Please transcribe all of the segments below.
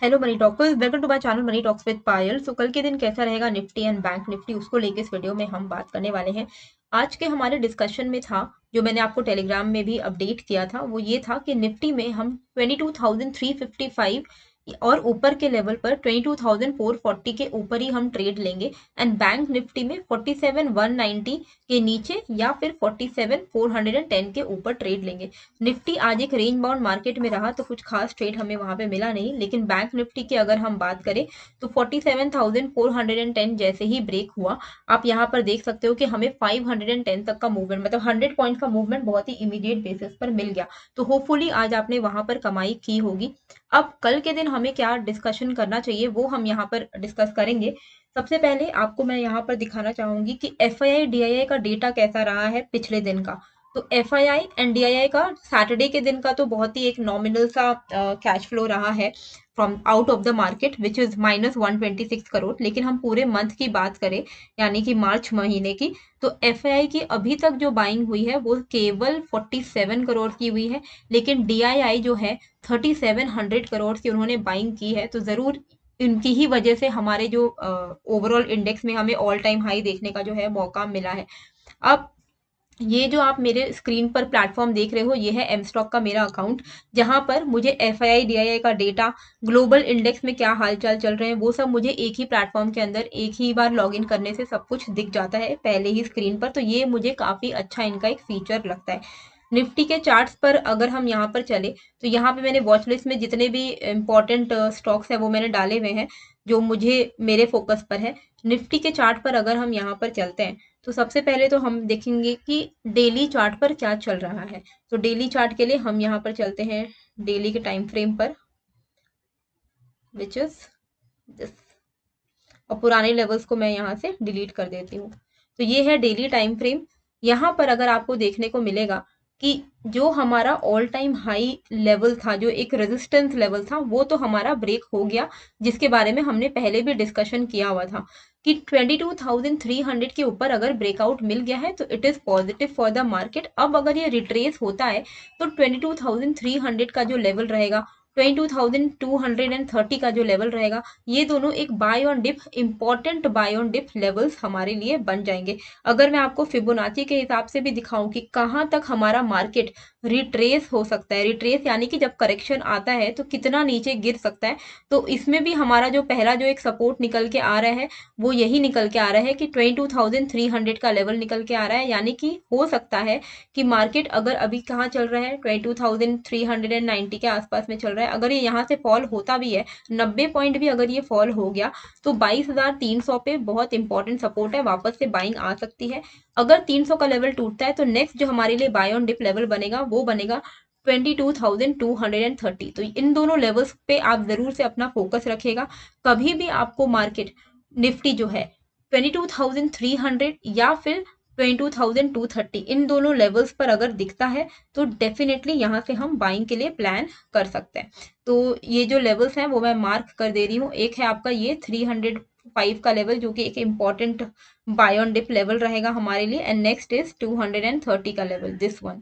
Hello money talkers, welcome to my channel money talks with Payal. So कल के दिन कैसा रहेगा निफ्टी एंड बैंक निफ्टी, उसको लेके इस वीडियो में हम बात करने वाले हैं। आज के हमारे डिस्कशन में था, जो मैंने आपको टेलीग्राम में भी अपडेट किया था, वो ये था कि निफ्टी में हम 22,355 और ऊपर के लेवल पर 22,440 के ऊपर ही हम ट्रेड लेंगे। एंड बैंक निफ्टी में 47,190 के नीचे या फिर 47,410 के ऊपर ट्रेड लेंगे। निफ्टी आज एक रेंज बाउंड मार्केट में रहा तो कुछ खास ट्रेड हमें वहां पे मिला नहीं, लेकिन बैंक निफ्टी की अगर हम बात करें तो 47,410 जैसे ही ब्रेक हुआ, आप यहाँ पर देख सकते हो कि हमें 510 तक का मूवमेंट, मतलब 100 पॉइंट का मूवमेंट बहुत ही इमीडिएट बेसिस पर मिल गया। तो होपफुली आज आपने वहां पर कमाई की होगी। अब कल के दिन हमें क्या डिस्कशन करना चाहिए वो हम यहाँ पर डिस्कस करेंगे। सबसे पहले आपको मैं यहाँ पर दिखाना चाहूंगी कि एफआईआई डीआईआई का डेटा कैसा रहा है पिछले दिन का। तो एफआईआई एंड डीआईआई का सैटरडे के दिन का तो बहुत ही एक नॉमिनल सा कैश फ्लो रहा है from out of the market, which is -126 crore. लेकिन हम पूरे मंथ की बात करें, यानी कि मार्च महीने की, तो एफआईआई की अभी तक जो बाइंग हुई है वो केवल 47 करोड़ की हुई है। लेकिन डीआईआई जो है 3700 करोड़ की उन्होंने बाइंग की है। तो जरूर इनकी ही वजह से हमारे जो ओवरऑल इंडेक्स में हमें ऑल टाइम हाई देखने का जो है मौका मिला है। अब ये जो आप मेरे स्क्रीन पर प्लेटफॉर्म देख रहे हो, ये है एम स्टॉक का मेरा अकाउंट, जहां पर मुझे F I I D I आई का डेटा, ग्लोबल इंडेक्स में क्या हालचाल चल रहे हैं, वो सब मुझे एक ही प्लेटफॉर्म के अंदर एक ही बार लॉगिन करने से सब कुछ दिख जाता है पहले ही स्क्रीन पर। तो ये मुझे काफी अच्छा इनका एक फीचर लगता है। निफ्टी के चार्ट्स पर अगर हम यहाँ पर चले तो यहाँ पे मैंने वॉच लिस्ट में जितने भी इंपॉर्टेंट स्टॉक्स है वो मैंने डाले हुए हैं, जो मुझे मेरे फोकस पर है। निफ्टी के चार्ट पर अगर हम यहाँ पर चलते हैं तो सबसे पहले तो हम देखेंगे कि डेली चार्ट पर क्या चल रहा है। तो डेली चार्ट के लिए हम यहाँ पर चलते हैं डेली के टाइम फ्रेम पर, विच इज दिस। और पुराने लेवल्स को मैं यहाँ से डिलीट कर देती हूँ। तो ये है डेली टाइम फ्रेम। यहाँ पर अगर आपको देखने को मिलेगा कि जो हमारा ऑल टाइम हाई लेवल था, जो एक रेजिस्टेंस लेवल था, वो तो हमारा ब्रेक हो गया, जिसके बारे में हमने पहले भी डिस्कशन किया हुआ था कि 22,300 के ऊपर अगर ब्रेकआउट मिल गया है तो it is positive for the market. अब अगर ये रिट्रेस होता है तो 22,300 का जो लेवल रहेगा, 22,230 का जो लेवल रहेगा, ये दोनों एक buy on dip, important buy on dip levels हमारे लिए बन जाएंगे। अगर मैं आपको फिबोनाची के हिसाब से भी दिखाऊं कि कहाँ तक हमारा मार्केट रिट्रेस हो सकता है, रिट्रेस यानी कि जब करेक्शन आता है तो कितना नीचे गिर सकता है, तो इसमें भी हमारा जो पहला जो एक सपोर्ट निकल के आ रहा है वो यही निकल के आ रहा है कि 22,300 का लेवल निकल के आ रहा है। यानी कि हो सकता है कि मार्केट अगर अभी कहाँ चल रहा है, 22,390 के आसपास में चल रहा है, अगर ये यहाँ से फॉल होता भी है, 90 पॉइंट भी अगर ये फॉल हो गया, तो 22,300 पे बहुत इंपॉर्टेंट सपोर्ट है, वापस से बाइंग आ सकती है। अगर 300 का लेवल टूटता है तो नेक्स्ट जो हमारे लिए बाय ऑन डिप लेवल बनेगा वो बनेगा 22,230। तो इन दोनों लेवल्स पे आप जरूर से अपना फोकस रखिएगा। कभी भी आपको मार्केट निफ्टी जो है 22,300 या फिर 22,230, इन दोनों लेवल्स पर अगर दिखता है तो डेफिनेटली यहाँ से हम बाइंग के लिए प्लान कर सकते हैं। तो ये जो लेवल्स हैं वो मैं मार्क कर दे रही हूँ। एक है आपका ये 305 का लेवल, जो कि एक important buy on dip level रहेगा हमारे लिए, एंड नेक्स्ट इज 230 का लेवल, दिस वन।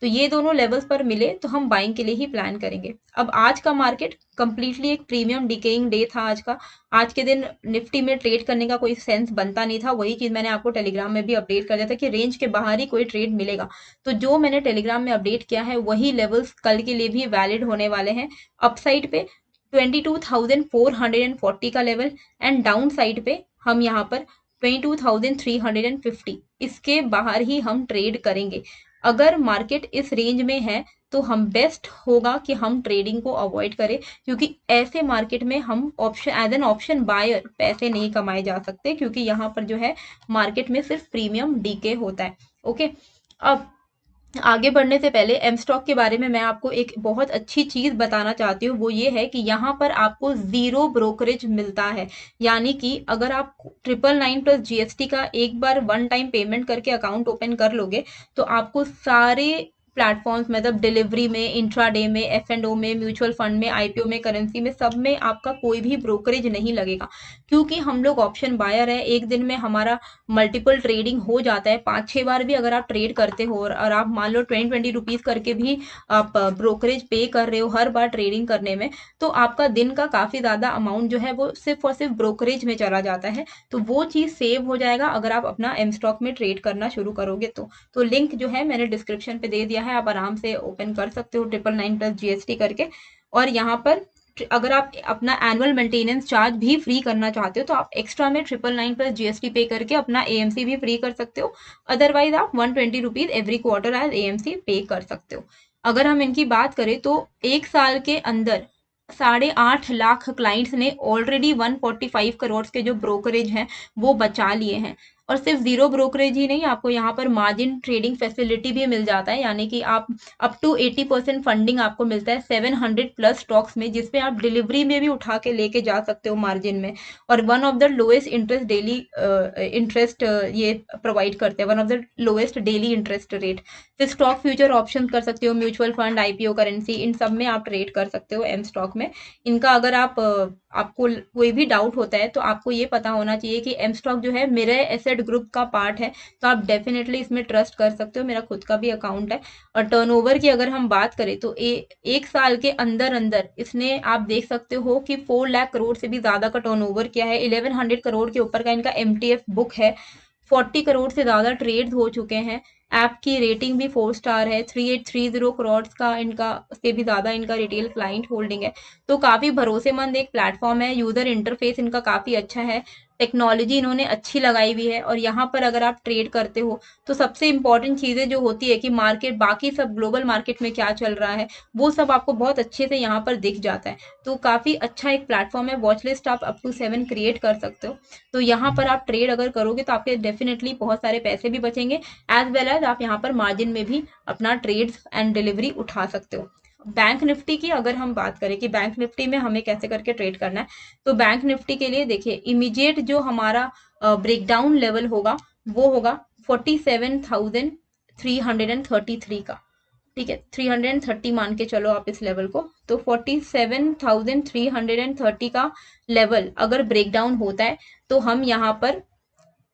तो ये दोनों लेवल्स पर मिले तो हम बाइंग के लिए ही प्लान करेंगे। अब आज का मार्केट कंप्लीटली एक प्रीमियम डिकेइंग डे था आज का। आज के दिन निफ्टी में ट्रेड करने का कोई सेंस बनता नहीं था। वही चीज मैंने आपको टेलीग्राम में भी अपडेट कर दिया था कि रेंज के बाहर ही कोई ट्रेड मिलेगा। तो जो मैंने टेलीग्राम में अपडेट किया है वही लेवल्स कल के लिए भी वैलिड होने वाले हैं। अपसाइड पे 22,440 का लेवल, एंड डाउन साइड पे हम यहाँ पर 22,350, इसके बाहर ही हम ट्रेड करेंगे। अगर मार्केट इस रेंज में है तो हम बेस्ट होगा कि हम ट्रेडिंग को अवॉइड करें, क्योंकि ऐसे मार्केट में हम option as an option buyer पैसे नहीं कमाए जा सकते, क्योंकि यहाँ पर जो है मार्केट में सिर्फ प्रीमियम डीके होता है। ओके, अब आगे बढ़ने से पहले एम स्टॉक के बारे में मैं आपको एक बहुत अच्छी चीज बताना चाहती हूँ। वो ये है कि यहाँ पर आपको जीरो ब्रोकरेज मिलता है। यानी कि अगर आप 999 प्लस जीएसटी का एक बार वन टाइम पेमेंट करके अकाउंट ओपन कर लोगे तो आपको सारे प्लेटफॉर्म्स मतलब डिलीवरी में, इंट्राडे में, F&O में, म्यूचुअल फंड में, IPO में, करेंसी में, सब में आपका कोई भी ब्रोकरेज नहीं लगेगा, क्योंकि हम लोग ऑप्शन बायर है। एक दिन में हमारा मल्टीपल ट्रेडिंग हो जाता है, 5-6 बार भी अगर आप ट्रेड करते हो और आप मान लो 20-20 रुपीज़ करके भी आप ब्रोकरेज पे कर रहे हो हर बार ट्रेडिंग करने में, तो आपका दिन का काफ़ी ज़्यादा अमाउंट जो है वो सिर्फ और सिर्फ ब्रोकरेज में चला जाता है। तो वो चीज़ सेव हो जाएगा अगर आप अपना एम स्टॉक में ट्रेड करना शुरू करोगे तो लिंक जो है मैंने डिस्क्रिप्शन पे दे दिया है, आप आराम से ओपन कर सकते हो 999+ GST करके। और यहाँ पर अगर आप अपना एनुअल मेंटेनेंस चार्ज भी फ्री करना चाहते हो तो आप एक्स्ट्रा में 999+ GST पे करके अपना AMC भी फ्री कर सकते हो। अदरवाइज आप 120 rupees every quarter as AMC पे कर सकते हो। अगर हम इनकी बात करें तो 1 साल के अंदर 8.5 लाख क्लाइंट्स ने ऑलरेडी 145 करोड़ के जो ब्रोकरेज हैं वो बचा लिए हैं। और सिर्फ जीरो ब्रोकरेज ही नहीं, आपको यहाँ पर मार्जिन ट्रेडिंग फैसिलिटी भी मिल जाता है, यानी कि आप अप टू 80% फंडिंग आपको मिलता है 700+ स्टॉक्स में, जिसमें आप डिलीवरी में भी उठा के लेके जा सकते हो मार्जिन में। और one of the lowest interest daily interest ये प्रोवाइड करते हैं, one of the lowest daily interest rate. फिर स्टॉक फ्यूचर ऑप्शन कर सकते हो, म्यूचुअल फंड, IPO, करेंसी, इन सब में आप ट्रेड कर सकते हो एम स्टॉक में। इनका अगर आपको कोई भी डाउट होता है तो आपको ये पता होना चाहिए कि एम स्टॉक जो है मेरे एसेट ग्रुप का पार्ट है, तो आप डेफिनेटली इसमें ट्रस्ट कर सकते हो। मेरा खुद का भी अकाउंट है। और टर्नओवर की अगर हम बात करें तो एक साल के अंदर अंदर इसने आप देख सकते हो कि 4 लाख करोड़ से भी ज्यादा का टर्नओवर किया है। 1100 करोड़ के ऊपर का इनका MTF बुक है। 40 करोड़ से ज्यादा ट्रेड हो चुके हैं। ऐप की रेटिंग भी 4 स्टार है। 3830 करोड़ का इनका से भी ज्यादा इनका रिटेल क्लाइंट होल्डिंग है। तो काफी भरोसेमंद एक प्लेटफॉर्म है। यूजर इंटरफेस इनका काफी अच्छा है, टेक्नोलॉजी इन्होंने अच्छी लगाई हुई है। और यहाँ पर अगर आप ट्रेड करते हो तो सबसे इंपॉर्टेंट चीजें जो होती है कि मार्केट, बाकी सब ग्लोबल मार्केट में क्या चल रहा है वो सब आपको बहुत अच्छे से यहाँ पर दिख जाता है। तो काफी अच्छा एक प्लेटफॉर्म है। वॉच लिस्ट आप अप टू 7 क्रिएट कर सकते हो। तो यहाँ पर आप ट्रेड अगर करोगे तो आपके डेफिनेटली बहुत सारे पैसे भी बचेंगे, एज वेल एज आप यहाँ पर मार्जिन में भी अपना ट्रेड्स एंड डिलीवरी उठा सकते हो। बैंक निफ्टी की अगर हम बात करें कि बैंक निफ्टी में हमें कैसे करके ट्रेड करना है, तो बैंक निफ्टी के लिए देखिए इमीडिएट जो हमारा ब्रेकडाउन लेवल होगा वो होगा 47,333 का। ठीक है, 330 मान के चलो आप इस लेवल को। तो 47,330 का लेवल अगर ब्रेकडाउन होता है तो हम यहाँ पर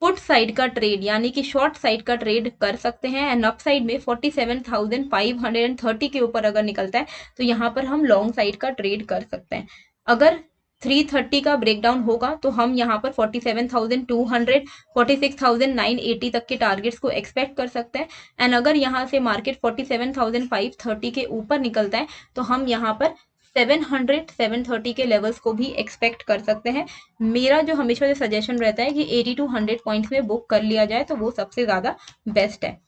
पुट साइड का ट्रेड यानी कि शॉर्ट साइड का ट्रेड कर सकते हैं। एंड अप साइड में 47,530 के ऊपर अगर निकलता है तो यहाँ पर हम लॉन्ग साइड का ट्रेड कर सकते हैं। अगर 330 का ब्रेकडाउन होगा तो हम यहाँ पर 47,200, 46,980 तक के टारगेट्स को एक्सपेक्ट कर सकते हैं। एंड अगर यहाँ से मार्केट 47,530 के ऊपर निकलता है तो हम यहाँ पर 700, 730 के लेवल्स को भी एक्सपेक्ट कर सकते हैं। मेरा जो हमेशा से सजेशन रहता है कि 80 to 100 पॉइंट्स में बुक कर लिया जाए तो वो सबसे ज्यादा बेस्ट है।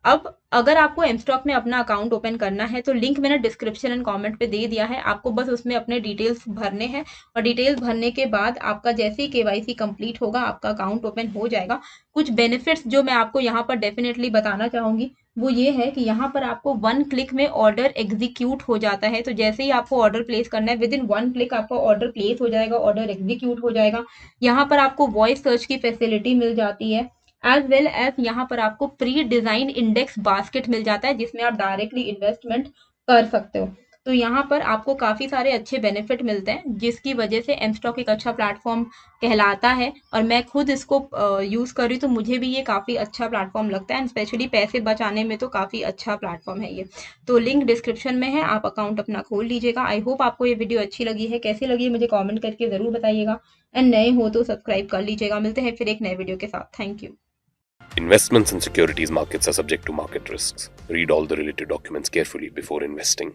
अब अगर आपको एम स्टॉक में अपना अकाउंट ओपन करना है तो लिंक मैंने डिस्क्रिप्शन एंड कमेंट पे दे दिया है। आपको बस उसमें अपने डिटेल्स भरने हैं और डिटेल्स भरने के बाद आपका जैसे ही KYC कंप्लीट होगा आपका अकाउंट ओपन हो जाएगा। कुछ बेनिफिट्स जो मैं आपको यहाँ पर डेफिनेटली बताना चाहूंगी वो ये है कि यहाँ पर आपको 1 क्लिक में ऑर्डर एग्जीक्यूट हो जाता है। तो जैसे ही आपको ऑर्डर प्लेस करना है विद इन 1 क्लिक आपका ऑर्डर प्लेस हो जाएगा, ऑर्डर एग्जीक्यूट हो जाएगा। यहाँ पर आपको वॉइस सर्च की फैसिलिटी मिल जाती है, एज वेल एज यहाँ पर आपको प्री डिजाइन इंडेक्स बास्केट मिल जाता है जिसमें आप डायरेक्टली इन्वेस्टमेंट कर सकते हो। तो यहाँ पर आपको काफी सारे अच्छे बेनिफिट मिलते हैं जिसकी वजह से एम स्टॉक एक अच्छा प्लेटफॉर्म कहलाता है। और मैं खुद इसको यूज कर रही हूँ तो मुझे भी ये काफी अच्छा प्लेटफॉर्म लगता है। स्पेशली पैसे बचाने में तो काफी अच्छा प्लेटफॉर्म है ये। तो लिंक डिस्क्रिप्शन में है, आप अकाउंट अपना खोल लीजिएगा। आई होप आपको ये वीडियो अच्छी लगी है। कैसी लगी मुझे कॉमेंट करके जरूर बताइएगा। एंड नए हो तो सब्सक्राइब कर लीजिएगा। मिलते हैं फिर एक नए वीडियो के साथ। Thank you. Investments in securities markets are subject to market risks. Read all the related documents carefully before investing.